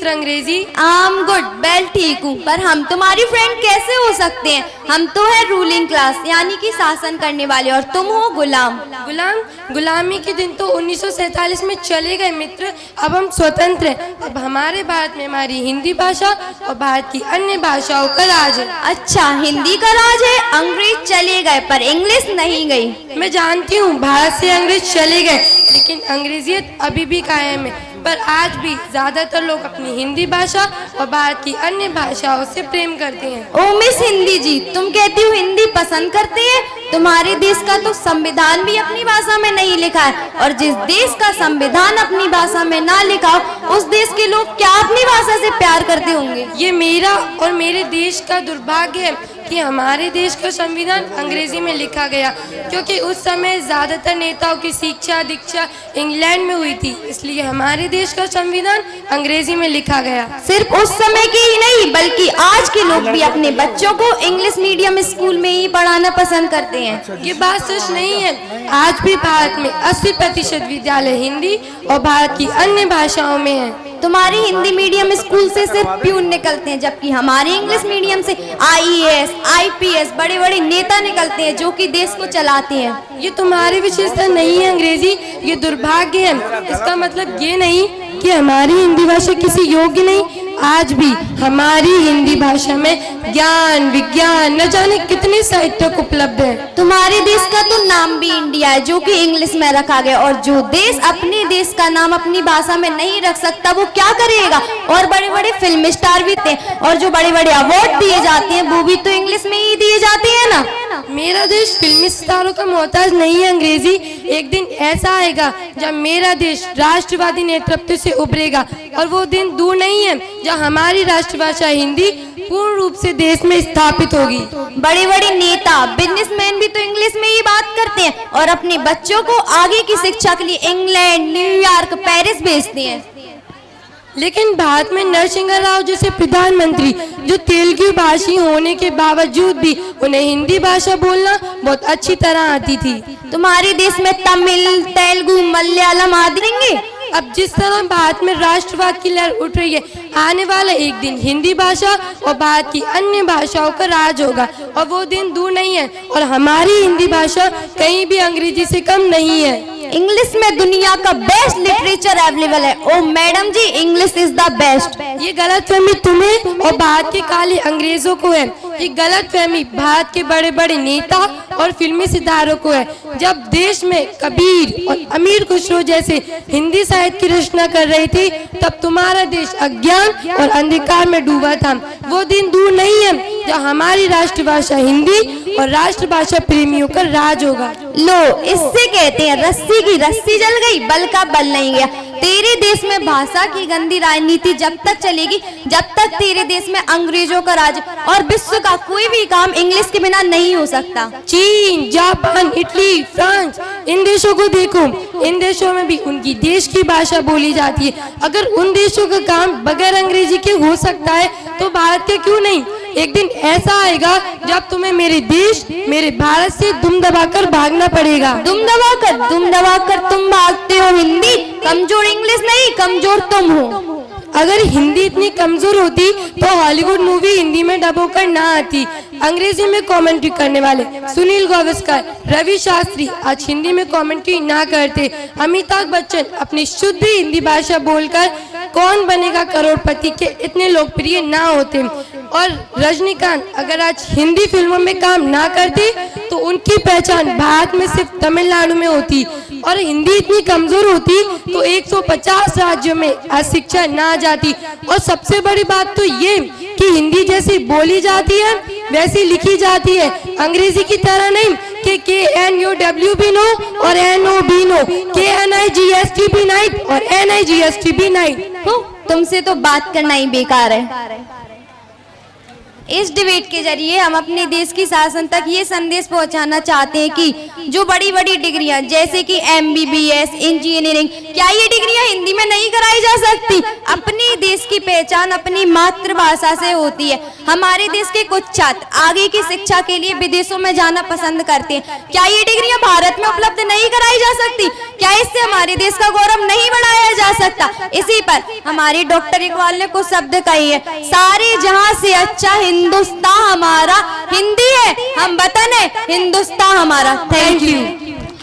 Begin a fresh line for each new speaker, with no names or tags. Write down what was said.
अंग्रेजी?
I am good, well ठीक हूँ, पर हम तुम्हारी फ्रेंड कैसे हो सकते हैं? हम तो है रूलिंग क्लास, यानी कि शासन करने वाले, और तुम हो गुलाम।
गुलाम? गुलामी के दिन तो 1947 में चले गए मित्र। अब हम स्वतंत्र हैं। अब हमारे भारत में हमारी हिंदी भाषा और भारत की अन्य भाषाओं का राज है।
अच्छा, हिंदी का राज है। अंग्रेज चले गए पर इंग्लिश नहीं गई।
मैं जानती हूँ भारत से अंग्रेज चले गए, लेकिन अंग्रेजियत अभी भी कायम है। पर आज भी ज्यादातर लोग अपनी हिंदी भाषा और भारत की अन्य भाषाओं से प्रेम करते हैं।
ओ मिस हिंदी जी, तुम कहती हो हिंदी पसंद करते हैं? तुम्हारे देश का तो संविधान भी अपनी भाषा में नहीं लिखा है, और जिस देश का संविधान अपनी भाषा में ना लिखा हो, उस देश के लोग क्या अपनी भाषा से प्यार करते होंगे?
ये मेरा और मेरे देश का दुर्भाग्य है कि हमारे देश का संविधान अंग्रेजी में लिखा गया, क्योंकि उस समय ज्यादातर नेताओं की शिक्षा दीक्षा इंग्लैंड में हुई थी, इसलिए हमारे देश का संविधान अंग्रेजी में लिखा गया।
सिर्फ उस समय के ही नहीं, बल्कि आज के लोग भी अपने बच्चों को इंग्लिश मीडियम स्कूल में ही पढ़ाना पसंद करते हैं।
ये बात सच नहीं है। आज भी भारत में 80% विद्यालय हिंदी और भारत की अन्य भाषाओं में है।
तुम्हारी हिंदी मीडियम स्कूल से सिर्फ प्यून निकलते हैं, जबकि हमारे इंग्लिश मीडियम से IAS, IPS बड़े बड़े नेता निकलते हैं जो कि देश को चलाते हैं।
ये तुम्हारी विशेषता नहीं है अंग्रेजी, ये दुर्भाग्य है। इसका मतलब ये नहीं कि हमारी हिंदी भाषा किसी योग्य नहीं। आज भी हमारी हिंदी भाषा में ज्ञान विज्ञान न जाने कितने साहित्य उपलब्ध है।
तुम्हारे देश का तो नाम भी इंडिया है, जो कि इंग्लिश में रखा गया, और जो देश अपने देश का नाम अपनी भाषा में नहीं रख सकता वो क्या करेगा? और बड़े बड़े फिल्म स्टार भी थे, और जो बड़े बड़े अवार्ड दिए जाते हैं वो भी तो इंग्लिश में ही दिए जाते हैं ना।
मेरा देश फिल्मी सितारों का मोहताज नहीं है अंग्रेजी। एक दिन ऐसा आएगा जब मेरा देश राष्ट्रवादी नेतृत्व से उभरेगा, और वो दिन दूर नहीं है जब हमारी राष्ट्रभाषा हिंदी पूर्ण रूप से देश में स्थापित होगी।
बड़े बड़े नेता बिजनेसमैन भी तो इंग्लिश में ही बात करते हैं, और अपने बच्चों को आगे की शिक्षा के लिए इंग्लैंड, न्यूयॉर्क, पेरिस भेजते हैं।
लेकिन भारत में नरसिंह राव जैसे प्रधानमंत्री, जो तेलुगु भाषी होने के बावजूद भी उन्हें हिंदी भाषा बोलना बहुत अच्छी तरह आती थी।
तुम्हारे देश में तमिल, तेलुगु, मलयालम आदि देंगे।
अब जिस तरह भारत में राष्ट्रवाद की लहर उठ रही है, आने वाला एक दिन हिंदी भाषा और भारत की अन्य भाषाओं का राज होगा, और वो दिन दूर नहीं है। और हमारी हिंदी भाषा कहीं भी अंग्रेजी से कम नहीं है।
इंग्लिश में दुनिया का बेस्ट लिटरेचर अवेलेबल है। Oh madam ji, English is the best.
ये गलतफहमी तुम्हें और भारत के काले अंग्रेजों को है। ये गलतफहमी भारत के बड़े बड़े नेता और फिल्मी सितारों को है। जब देश में कबीर और अमीर खुसरो जैसे हिंदी साहित्य की रचना कर रहे थे, तब तुम्हारा देश अज्ञान और अंधकार में डूबा था। वो दिन दूर नहीं है जब हमारी राष्ट्रभाषा हिंदी और राष्ट्रभाषा प्रेमियों का राज होगा।
लो, इससे कहते हैं रस्सी की रस्सी जल गई, बल का बल नहीं गया। तेरे देश में भाषा की गंदी राजनीति जब तक चलेगी, जब तक तेरे देश में अंग्रेजों का राज, और विश्व का कोई भी काम इंग्लिश के बिना नहीं हो सकता।
चीन, जापान, इटली, फ्रांस, इन देशों को देखो। इन देशों में भी उनकी देश की भाषा बोली जाती है। अगर उन देशों का काम बगैर अंग्रेजी के हो सकता है, तो भारत के क्यों नहीं? एक दिन ऐसा आएगा जब तुम्हें मेरे देश, मेरे भारत से दुम दबाकर भागना पड़ेगा।
दुम दबाकर तुम भागते हो। हिंदी कमजोर, इंग्लिश नहीं, कमजोर तुम हो।
अगर हिंदी इतनी कमजोर होती तो हॉलीवुड मूवी हिंदी में डब होकर ना आती। अंग्रेजी में कमेंट्री करने वाले सुनील गावस्कर, रवि शास्त्री आज हिंदी में कमेंट्री ना करते। अमिताभ बच्चन अपनी शुद्ध हिंदी भाषा बोलकर कौन बनेगा करोड़पति के इतने लोकप्रिय ना होते। और रजनीकांत अगर आज हिंदी फिल्मों में काम ना करते तो उनकी पहचान भारत में सिर्फ तमिलनाडु में होती। और हिंदी इतनी कमजोर होती तो 150 राज्यों में अशिक्षा ना जाती। और सबसे बड़ी बात तो ये कि हिंदी जैसी बोली जाती है वैसी लिखी जाती है, अंग्रेजी की तरह नहीं कि KNOW भी नो और NO भी नो, KNIGST भी नहीं और NIGST भी नहीं।
तुमसे तो बात करना ही बेकार है। इस डिबेट के जरिए हम अपने देश की शासन तक ये संदेश पहुंचाना चाहते हैं कि जो बड़ी बड़ी डिग्रियां जैसे कि MBBS, इंजीनियरिंग, क्या ये डिग्रियां हिंदी में नहीं कराई जा सकती? अपने देश की पहचान अपनी मातृभाषा से होती है। हमारे देश के कुछ छात्र आगे की शिक्षा के लिए विदेशों में जाना पसंद करते हैं। क्या ये डिग्रियां भारत में उपलब्ध नहीं कराई जा सकती? क्या इससे हमारे देश का गौरव नहीं बढ़ाया जा सकता? इसी पर हमारे डॉक्टर इकबाल ने कुछ शब्द कहे हैं, सारे जहां से अच्छा हिंदुस्तान हमारा, हिंदी है हम वतन है हिंदुस्तान हमारा। Thank you.